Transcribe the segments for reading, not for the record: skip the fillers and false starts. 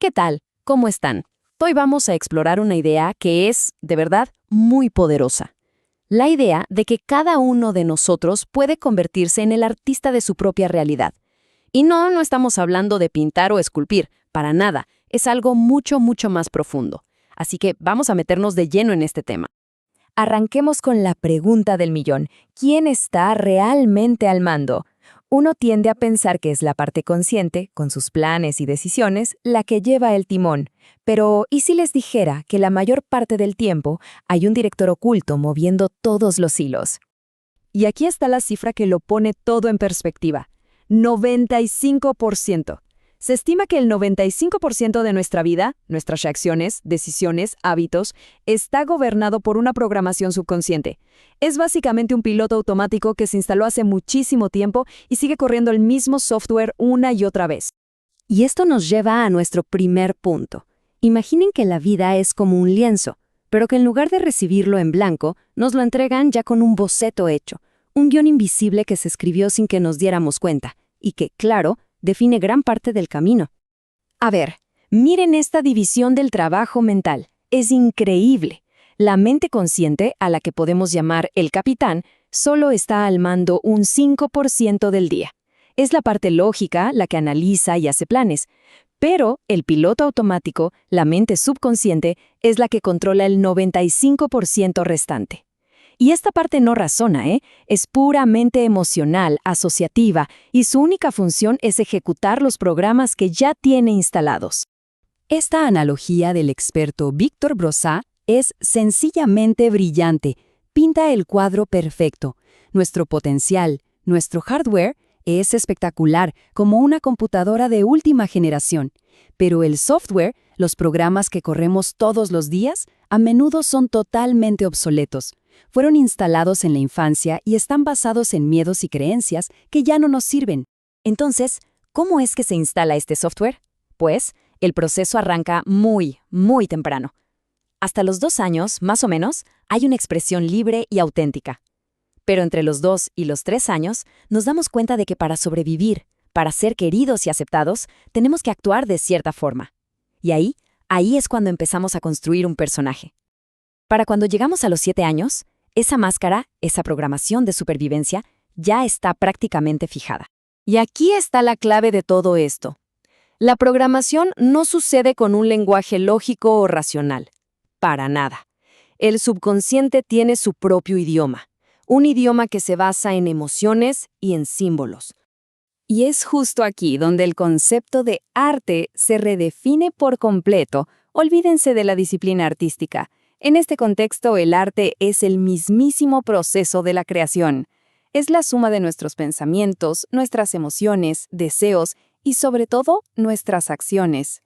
¿Qué tal? ¿Cómo están? Hoy vamos a explorar una idea que es, de verdad, muy poderosa. La idea de que cada uno de nosotros puede convertirse en el artista de su propia realidad. Y no estamos hablando de pintar o esculpir, para nada. Es algo mucho más profundo. Así que vamos a meternos de lleno en este tema. Arranquemos con la pregunta del millón. ¿Quién está realmente al mando? Uno tiende a pensar que es la parte consciente, con sus planes y decisiones, la que lleva el timón. Pero, ¿y si les dijera que la mayor parte del tiempo hay un director oculto moviendo todos los hilos? Y aquí está la cifra que lo pone todo en perspectiva. 95%. Se estima que el 95% de nuestra vida, nuestras reacciones, decisiones, hábitos, está gobernado por una programación subconsciente. Es básicamente un piloto automático que se instaló hace muchísimo tiempo y sigue corriendo el mismo software una y otra vez. Y esto nos lleva a nuestro primer punto. Imaginen que la vida es como un lienzo, pero que en lugar de recibirlo en blanco, nos lo entregan ya con un boceto hecho, un guión invisible que se escribió sin que nos diéramos cuenta, y que, claro, define gran parte del camino. A ver, miren esta división del trabajo mental. Es increíble. La mente consciente, a la que podemos llamar el capitán, solo está al mando un 5% del día. Es la parte lógica, la que analiza y hace planes. Pero el piloto automático, la mente subconsciente, es la que controla el 95% restante. Y esta parte no razona, es puramente emocional, asociativa, y su única función es ejecutar los programas que ya tiene instalados. Esta analogía del experto Víctor Brossat es sencillamente brillante, pinta el cuadro perfecto. Nuestro potencial, nuestro hardware, es espectacular, como una computadora de última generación. Pero el software, los programas que corremos todos los días, a menudo son totalmente obsoletos. Fueron instalados en la infancia y están basados en miedos y creencias que ya no nos sirven. Entonces, ¿cómo es que se instala este software? Pues, el proceso arranca muy temprano. Hasta los 2 años, más o menos, hay una expresión libre y auténtica. Pero entre los 2 y los 3 años, nos damos cuenta de que para sobrevivir, para ser queridos y aceptados, tenemos que actuar de cierta forma. Y ahí es cuando empezamos a construir un personaje. Para cuando llegamos a los 7 años, esa máscara, esa programación de supervivencia, ya está prácticamente fijada. Y aquí está la clave de todo esto. La programación no sucede con un lenguaje lógico o racional. Para nada. El subconsciente tiene su propio idioma. Un idioma que se basa en emociones y en símbolos. Y es justo aquí donde el concepto de arte se redefine por completo. Olvídense de la disciplina artística. En este contexto, el arte es el mismísimo proceso de la creación. Es la suma de nuestros pensamientos, nuestras emociones, deseos y, sobre todo, nuestras acciones.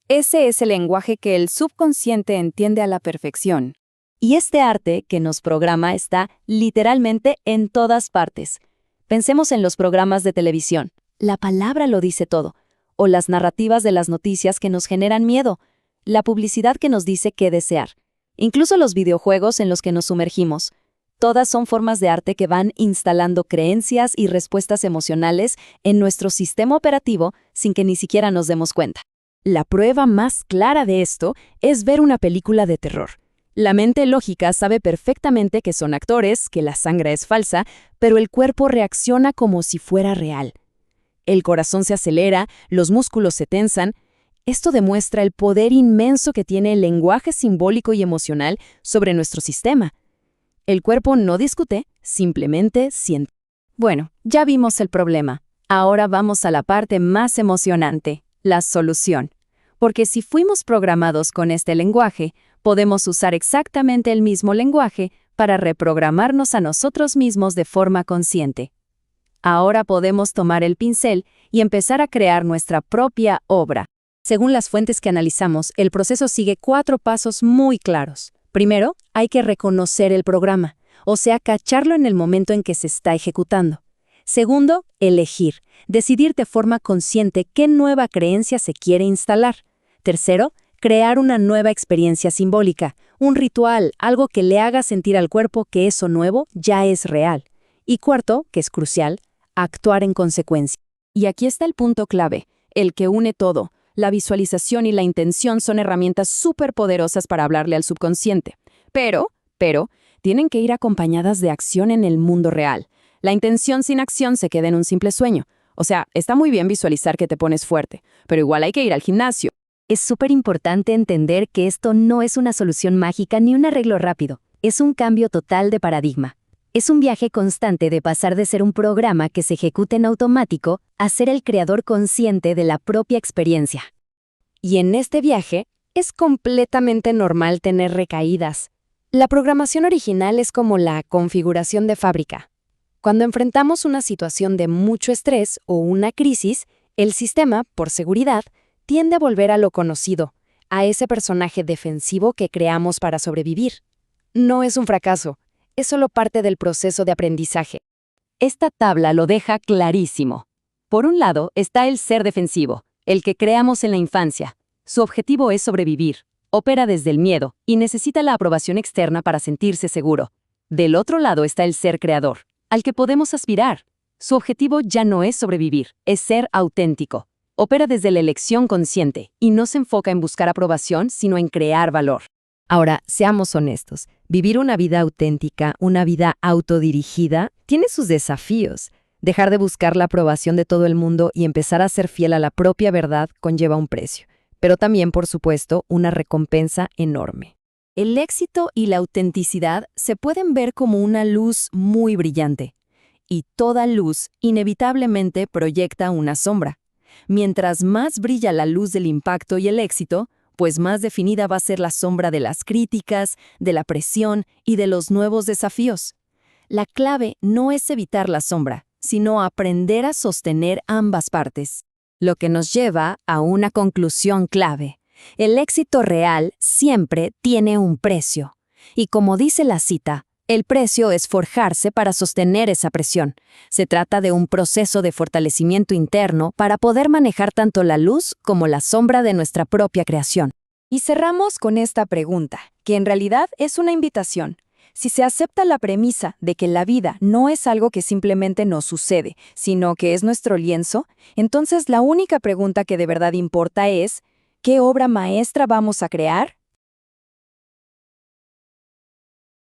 Ese es el lenguaje que el subconsciente entiende a la perfección. Y este arte que nos programa está literalmente en todas partes. Pensemos en los programas de televisión. La palabra lo dice todo. O las narrativas de las noticias que nos generan miedo. La publicidad que nos dice qué desear. Incluso los videojuegos en los que nos sumergimos. Todas son formas de arte que van instalando creencias y respuestas emocionales en nuestro sistema operativo sin que ni siquiera nos demos cuenta. La prueba más clara de esto es ver una película de terror. La mente lógica sabe perfectamente que son actores, que la sangre es falsa, pero el cuerpo reacciona como si fuera real. El corazón se acelera, los músculos se tensan. Esto demuestra el poder inmenso que tiene el lenguaje simbólico y emocional sobre nuestro sistema. El cuerpo no discute, simplemente siente. Bueno, ya vimos el problema. Ahora vamos a la parte más emocionante, la solución. Porque si fuimos programados con este lenguaje, podemos usar exactamente el mismo lenguaje para reprogramarnos a nosotros mismos de forma consciente. Ahora podemos tomar el pincel y empezar a crear nuestra propia obra. Según las fuentes que analizamos, el proceso sigue 4 pasos muy claros. Primero, hay que reconocer el programa, o sea, cacharlo en el momento en que se está ejecutando. Segundo, elegir, decidir de forma consciente qué nueva creencia se quiere instalar. Tercero, crear una nueva experiencia simbólica, un ritual, algo que le haga sentir al cuerpo que eso nuevo ya es real. Y cuarto, que es crucial, actuar en consecuencia. Y aquí está el punto clave, el que une todo. la visualización y la intención son herramientas súper poderosas para hablarle al subconsciente. Pero, tienen que ir acompañadas de acción en el mundo real. La intención sin acción se queda en un simple sueño. O sea, está muy bien visualizar que te pones fuerte, pero igual hay que ir al gimnasio. Es súper importante entender que esto no es una solución mágica ni un arreglo rápido. Es un cambio total de paradigma. Es un viaje constante de pasar de ser un programa que se ejecute en automático a ser el creador consciente de la propia experiencia. Y en este viaje, es completamente normal tener recaídas. La programación original es como la configuración de fábrica. Cuando enfrentamos una situación de mucho estrés o una crisis, el sistema, por seguridad, tiende a volver a lo conocido, a ese personaje defensivo que creamos para sobrevivir. No es un fracaso, es solo parte del proceso de aprendizaje. Esta tabla lo deja clarísimo. Por un lado está el ser defensivo, el que creamos en la infancia. Su objetivo es sobrevivir, opera desde el miedo y necesita la aprobación externa para sentirse seguro. Del otro lado está el ser creador, al que podemos aspirar. Su objetivo ya no es sobrevivir, es ser auténtico. Opera desde la elección consciente y no se enfoca en buscar aprobación, sino en crear valor. Ahora, seamos honestos, vivir una vida auténtica, una vida autodirigida, tiene sus desafíos. Dejar de buscar la aprobación de todo el mundo y empezar a ser fiel a la propia verdad conlleva un precio, pero también, por supuesto, una recompensa enorme. El éxito y la autenticidad se pueden ver como una luz muy brillante, y toda luz inevitablemente proyecta una sombra. Mientras más brilla la luz del impacto y el éxito, pues más definida va a ser la sombra de las críticas, de la presión y de los nuevos desafíos. La clave no es evitar la sombra, sino aprender a sostener ambas partes. Lo que nos lleva a una conclusión clave. El éxito real siempre tiene un precio. Y como dice la cita, el precio es forjarse para sostener esa presión. Se trata de un proceso de fortalecimiento interno para poder manejar tanto la luz como la sombra de nuestra propia creación. Y cerramos con esta pregunta, que en realidad es una invitación. Si se acepta la premisa de que la vida no es algo que simplemente nos sucede, sino que es nuestro lienzo, entonces la única pregunta que de verdad importa es, ¿qué obra maestra vamos a crear?